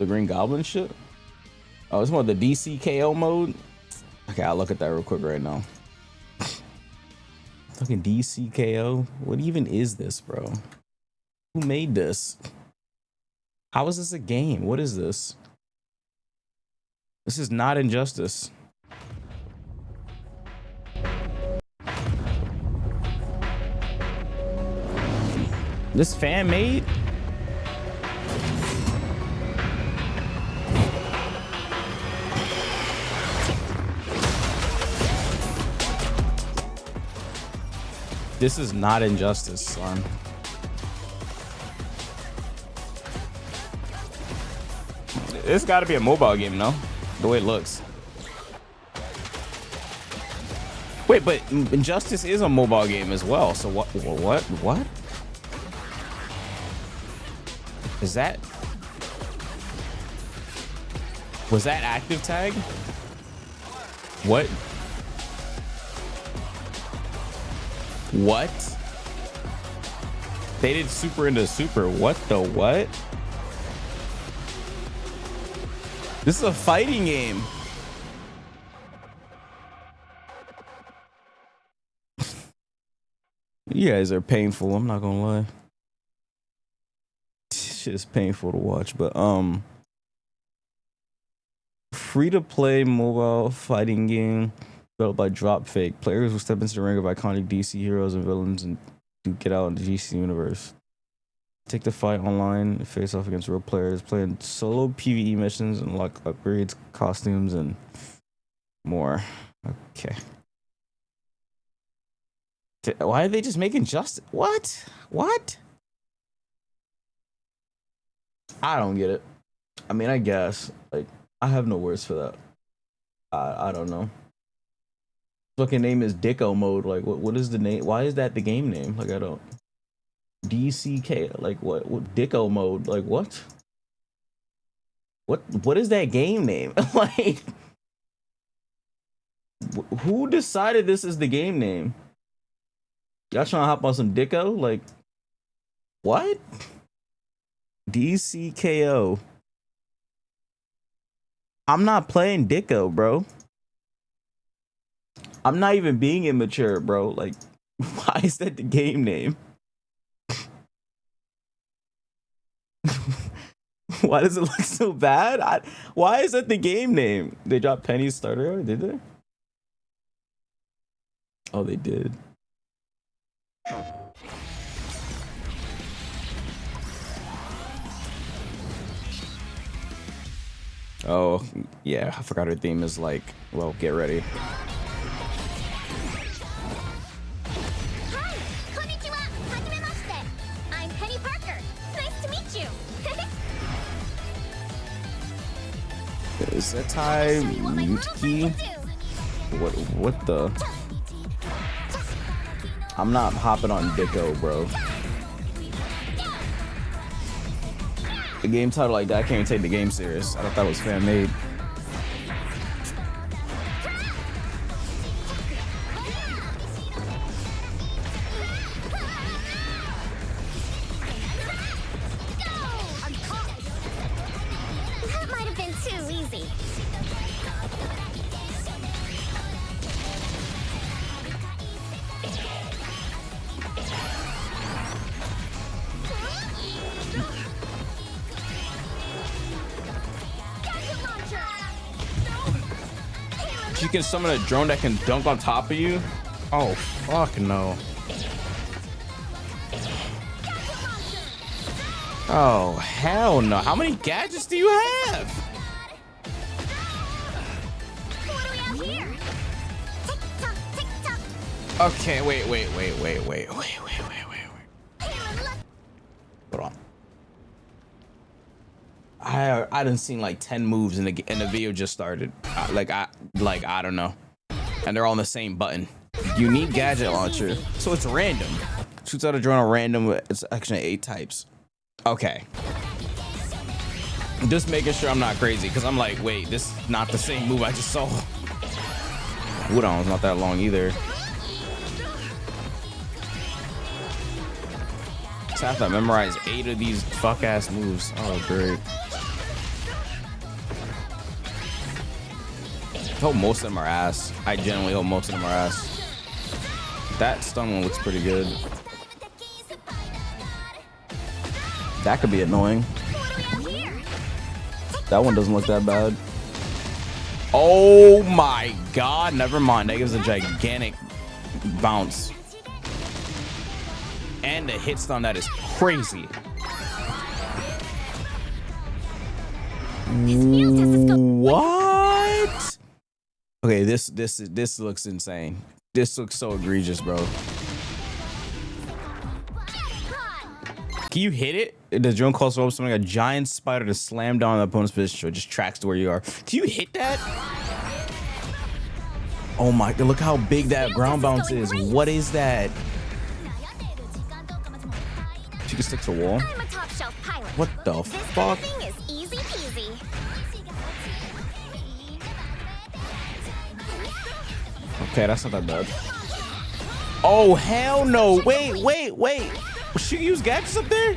The Green Goblin shit? Oh, it's more the DCKO mode? Okay, I'll look at that real quick right now. Fucking DCKO? What even is this, bro? Who made this? How is this a game? What is this? This is not Injustice. This fan made? This is not Injustice, son. It's got to be a mobile game, no? The way it looks. Wait, but Injustice is a mobile game as well. So what? What? Is that? Was that active tag? What? What? They did super into super. What the what? This is a fighting game. You guys are painful. I'm not gonna lie. Shit is painful to watch, but free to play mobile fighting game developed by Drop Fake. Players will step into the ring of iconic DC heroes and villains and duke it out in the DC universe. Take the fight online, face off against real players, play in solo PvE missions, and unlock upgrades, costumes, and more. Okay. Why are they just making Justice? What? What? I don't get it. I mean, I guess. Like, I have no words for that. I don't know. Fucking name is Dicko mode. Like, what is the name? Why is that the game name? Like, I don't. DCK. Like, what Dicko mode? Like, what? What is that game name? Like, who decided this is the game name? Y'all trying to hop on some Dicko? Like, what? DCKO. I'm not playing Dicko, bro. I'm not even being immature, bro. Like, why is that the game name? Why does it look so bad? Why is that the game name? They dropped Peni's starter, did they? Oh, they did. Oh, yeah, I forgot her theme is like, well, get ready. Hi, konnichiwa, hajimemashite. I'm Peni Parker. Nice to meet you. Is that time mute key? What the? I'm not hopping on Dicko, bro. A game title like that, I can't even take the game serious. I thought that was fan made. That might have been too easy. You can summon a drone that can dunk on top of you? Oh, fuck no. Oh, hell no. How many gadgets do you have? What do we have here? Tick tock, tick tock. Okay, wait. Hold on. I done seen like 10 moves and the video just started. I don't know. And they're all on the same button. Unique gadget launcher. So it's random. Shoots out a drone on random. It's actually 8 types. Okay. Just making sure I'm not crazy because I'm like, wait, this is not the same move I just saw. Cooldown's not that long either. So I have to memorize 8 of these fuck ass moves. Oh, great. hope most of them are ass. I generally hope most of them are ass. That stun one looks pretty good. That could be annoying. That one doesn't look that bad. Oh my god, never mind. That gives a gigantic bounce. And the hit stun that is crazy. What? Okay, this looks insane. This looks so egregious, bro. Can you hit it? The drone calls for something like a giant spider to slam down on the opponent's position, so it just tracks to where you are. Can you hit that? Oh my god, look how big that ground bounce is. What is that? She can stick to the wall. What the fuck? Okay, that's not that bad. Oh hell no! Wait! Should you use Gadgets up there?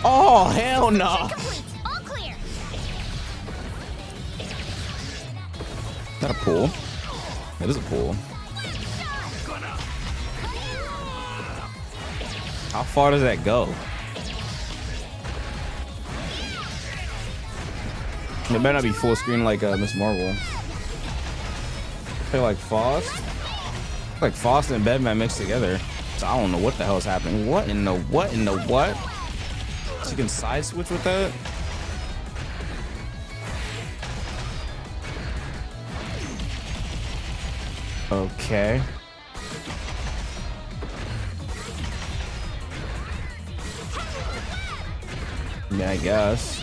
Oh hell no! Is that a pool? That is a pool. How far does that go? It better not be full screen like Miss Marvel. I feel like Faust and Batman mixed together. So I don't know what the hell is happening. What in the what? So you can side switch with that? Okay. Yeah, I guess.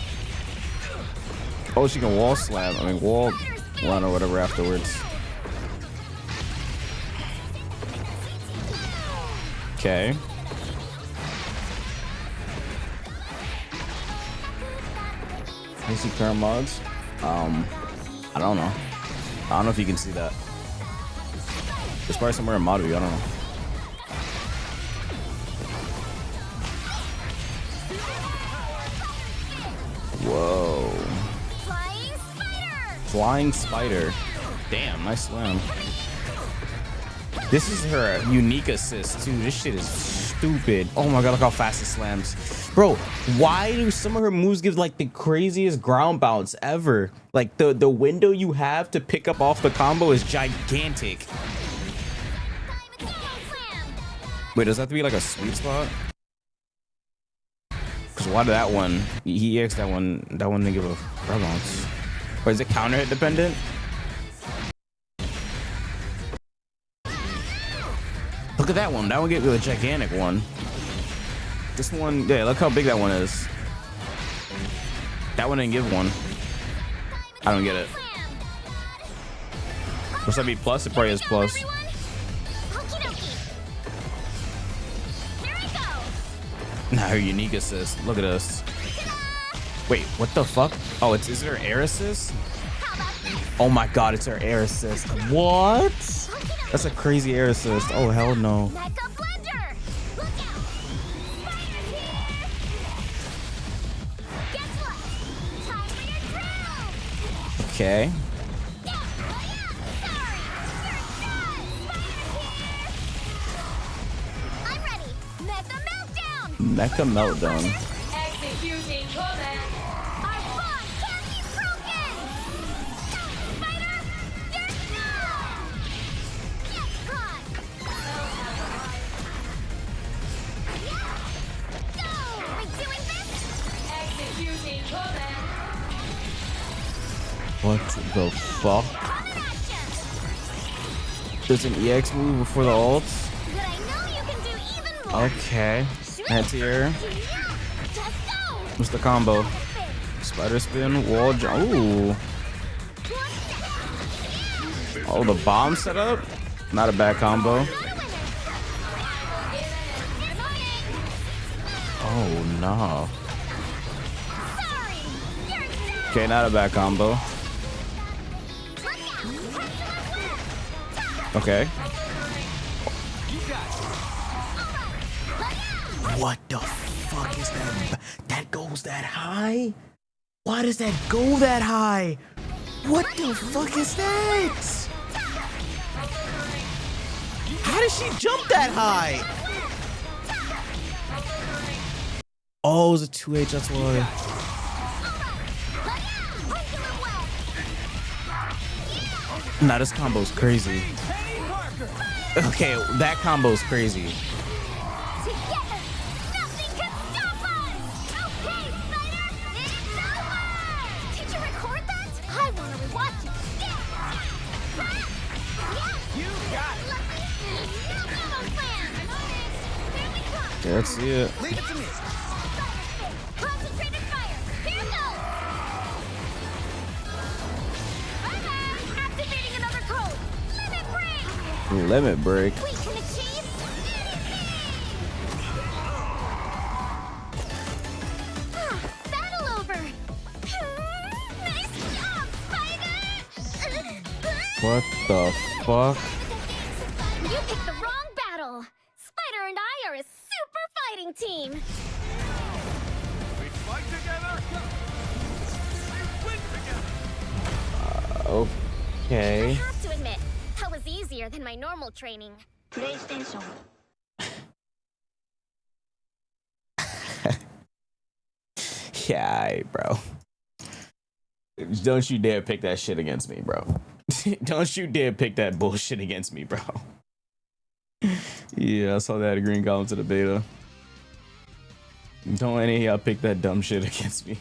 Oh, she can wall slam. I mean, wall run or whatever afterwards. Okay. You see current mods? I don't know. I don't know if you can see that. There's probably somewhere in mod view. I don't know. Whoa. Flying spider. Damn, nice slam. This is her unique assist too. This shit is stupid. Oh my god, look how fast it slams. Bro, why do some of her moves give like the craziest ground bounce ever? Like the window you have to pick up off the combo is gigantic. Wait, does that have to be like a sweet spot? Cause why did that one? He EX that one didn't give a ground bounce. Or is it counter hit dependent? Look at that one. That one gave you a gigantic one. This one, yeah, look how big that one is. That one didn't give one. I don't get it. What's that be plus? It probably is plus. Now her unique assist. Look at this. Wait, what the fuck? Oh, is it her air assist? Oh my god, it's her air assist. What? That's a crazy air assist. Oh hell no. Okay. I'm ready. Mecha meltdown. Executing command. Our bond can't be broken. Spider, you're strong. Yes, God. Go. Are we doing this? Executing command. What the fuck? Coming at you. There's an EX move before the ult. But I know you can do even more. Okay. Anti-air. Just go. What's the combo? Spider spin, wall jump. Ooh. Oh, the bomb setup? Not a bad combo. Oh no. Okay, not a bad combo. Okay. What the fuck is that? That goes that high? Why does that go that high? What the fuck is that? How did she jump that high? Oh, it was a 2H, that's why. Nah, this combo's crazy. Okay, that combo's crazy. Together, nothing can stop us! Okay, Spider, it's over! Did you record that? I want to rewatch it. You got it! No combo plan! Here we come! Yeah, let's see it. Leave it to me. Concentrated fire! Here goes! Okay, activating another code! Limit break! Limit break. We can achieve anything! Battle over! Nice job, Spider! What the fuck? You picked the wrong battle! Spider and I are a super fighting team! We fight together. We win together. I Okay. have to admit, that was easier than my normal training. Yeah, alright, bro. Don't you dare pick that shit against me, bro. Don't you dare pick that bullshit against me, bro. Yeah, I saw that at Green Goblin to the beta. Don't any of y'all pick that dumb shit against me.